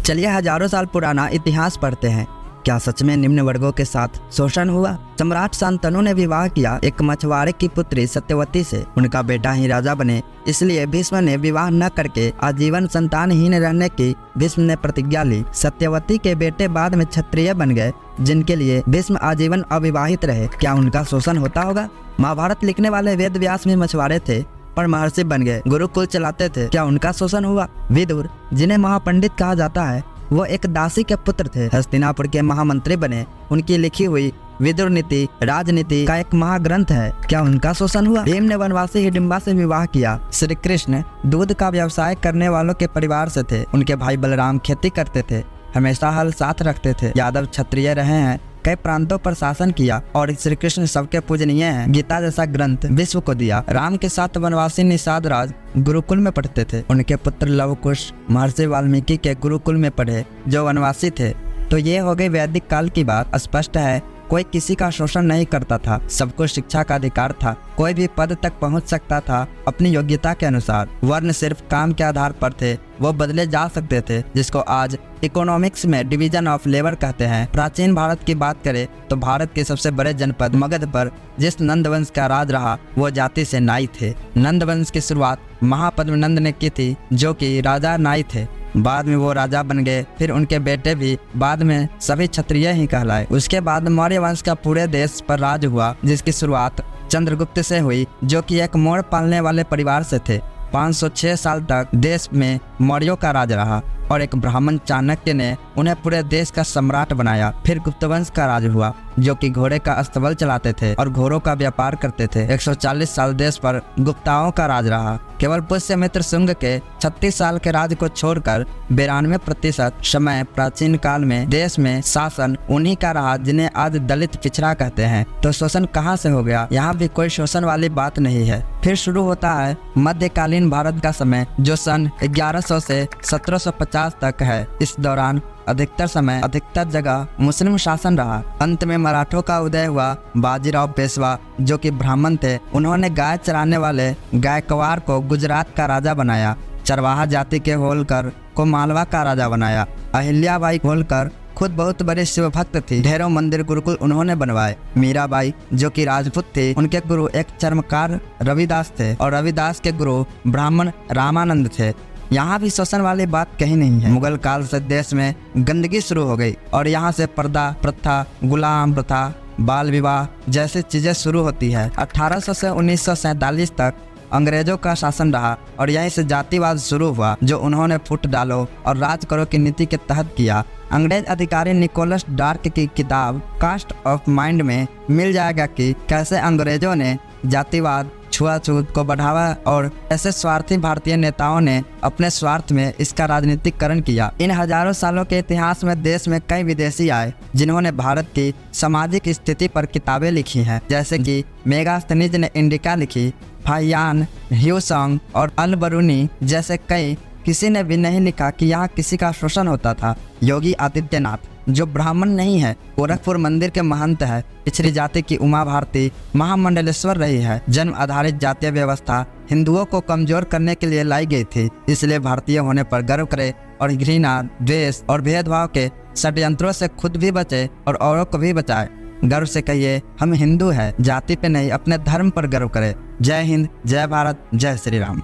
चलिए हजारों साल पुराना इतिहास पढ़ते हैं। क्या सच में निम्न वर्गों के साथ शोषण हुआ? सम्राट शांतनु ने विवाह किया एक मछुआरे की पुत्री सत्यवती से। उनका बेटा ही राजा बने, इसलिए भीष्म ने विवाह न करके आजीवन संतानहीन रहने की भीष्म ने प्रतिज्ञा ली। सत्यवती के बेटे बाद में क्षत्रिय बन गए, जिनके लिए भीष्म आजीवन अविवाहित रहे। क्या उनका शोषण होता होगा? महाभारत लिखने वाले वेद व्यास भी मछुआरे थे पर महर्षि बन गए, गुरुकुल चलाते थे। क्या उनका शोषण हुआ? विदुर, जिन्हें महापंडित कहा जाता है, वो एक दासी के पुत्र थे। हस्तिनापुर के महामंत्री बने। उनकी लिखी हुई विदुर नीति राजनीति का एक महाग्रंथ है। क्या उनका शोषण हुआ? भीम ने वनवासी हिडिंबा से विवाह किया। श्री कृष्ण दूध का व्यवसाय करने वालों के परिवार से थे। उनके भाई बलराम खेती करते थे, हमेशा हल साथ रखते थे। यादव क्षत्रिय रहे हैं, कई प्रांतों पर शासन किया और श्री कृष्ण सबके पूजनीय हैं। गीता जैसा ग्रंथ विश्व को दिया। राम के साथ वनवासी निषाद राज गुरुकुल में पढ़ते थे। उनके पुत्र लव कुश महर्षि वाल्मीकि के गुरुकुल में पढ़े, जो वनवासी थे। तो ये हो गई वैदिक काल की बात। स्पष्ट है कोई किसी का शोषण नहीं करता था, सबको शिक्षा का अधिकार था। कोई भी पद तक पहुंच सकता था अपनी योग्यता के अनुसार। वर्ण सिर्फ काम के आधार पर थे, वो बदले जा सकते थे, जिसको आज इकोनॉमिक्स में डिवीजन ऑफ लेबर कहते हैं। प्राचीन भारत की बात करें तो भारत के सबसे बड़े जनपद मगध पर जिस नंद वंश का राज रहा, वो जाति से नाई थे। नंद वंश की शुरुआत महापद्मनंद ने की थी, जो कि राजा नाई थे। बाद में वो राजा बन गए, फिर उनके बेटे भी बाद में सभी क्षत्रिय ही कहलाए। उसके बाद मौर्य वंश का पूरे देश पर राज हुआ, जिसकी शुरुआत चंद्रगुप्त से हुई, जो कि एक मोर पालने वाले परिवार से थे। 506 साल तक देश में मौर्यों का राज रहा और एक ब्राह्मण चाणक्य ने उन्हें पूरे देश का सम्राट बनाया। फिर गुप्त वंश का राज हुआ, जो कि घोड़े का अस्तबल चलाते थे और घोड़ों का व्यापार करते थे। 140 साल देश पर गुप्ताओं का राज रहा। केवल पुष्यमित्र शुंग के 36 साल के राज को छोड़कर 92% समय प्राचीन काल में देश में शासन उन्हीं का रहा, जिन्हें आज दलित पिछड़ा कहते हैं। तो शोषण कहाँ से हो गया? यहाँ भी कोई शोषण वाली बात नहीं है। फिर शुरू होता है मध्यकालीन भारत का समय, जो सन 1100 से 1750 तक है। इस दौरान अधिकतर समय अधिकतर जगह मुस्लिम शासन रहा। अंत में मराठों का उदय हुआ। बाजीराव पेशवा, जो कि ब्राह्मण थे, उन्होंने गाय चराने वाले गायकवाड़ को गुजरात का राजा बनाया। चरवाहा जाति के होलकर को मालवा का राजा बनाया। अहिल्याबाई होलकर खुद बहुत बड़े शिव भक्त थी। ढेरों मंदिर गुरुकुल उन्होंने बनवाए। मीराबाई, जो कि राजपूत थे, उनके गुरु एक चर्मकार रविदास थे और रविदास के गुरु ब्राह्मण रामानंद थे। यहाँ भी शोषण वाली बात कहीं नहीं है। मुगल काल से देश में गंदगी शुरू हो गई और यहाँ से पर्दा प्रथा, गुलाम प्रथा, बाल विवाह जैसी चीजें शुरू होती है। 1800 से 1947 तक अंग्रेजों का शासन रहा और यहीं से जातिवाद शुरू हुआ, जो उन्होंने फुट डालो और राज करो की नीति के तहत किया। अंग्रेज अधिकारी निकोलस डार्क की किताब कास्ट ऑफ माइंड में मिल जाएगा कि कैसे अंग्रेजों ने जातिवाद छुआछूत को बढ़ावा और ऐसे स्वार्थी भारतीय नेताओं ने अपने स्वार्थ में इसका राजनीतिकरण किया। इन हजारों सालों के इतिहास में देश में कई विदेशी आए, जिन्होंने भारत की सामाजिक स्थिति पर किताबें लिखी हैं, जैसे कि मेगास्थनीज ने इंडिका लिखी, फाहियान, ह्यूसोंग और अल बरूनी जैसे कई। किसी ने भी नहीं लिखा कि यहाँ किसी का शोषण होता था। योगी आदित्यनाथ, जो ब्राह्मण नहीं है, गोरखपुर मंदिर के महंत है। पिछड़ी जाति की उमा भारती महामंडलेश्वर रही है। जन्म आधारित जातीय व्यवस्था हिंदुओं को कमजोर करने के लिए लाई गई थी, इसलिए भारतीय होने पर गर्व करे और घृणा, द्वेष और भेदभाव के षड्यंत्रों से खुद भी बचे और औरों को भी बचाए। गर्व से कहिए हम हिंदू हैं, जाति पे नहीं अपने धर्म पर गर्व करें। जय हिंद, जय भारत, जय श्री राम।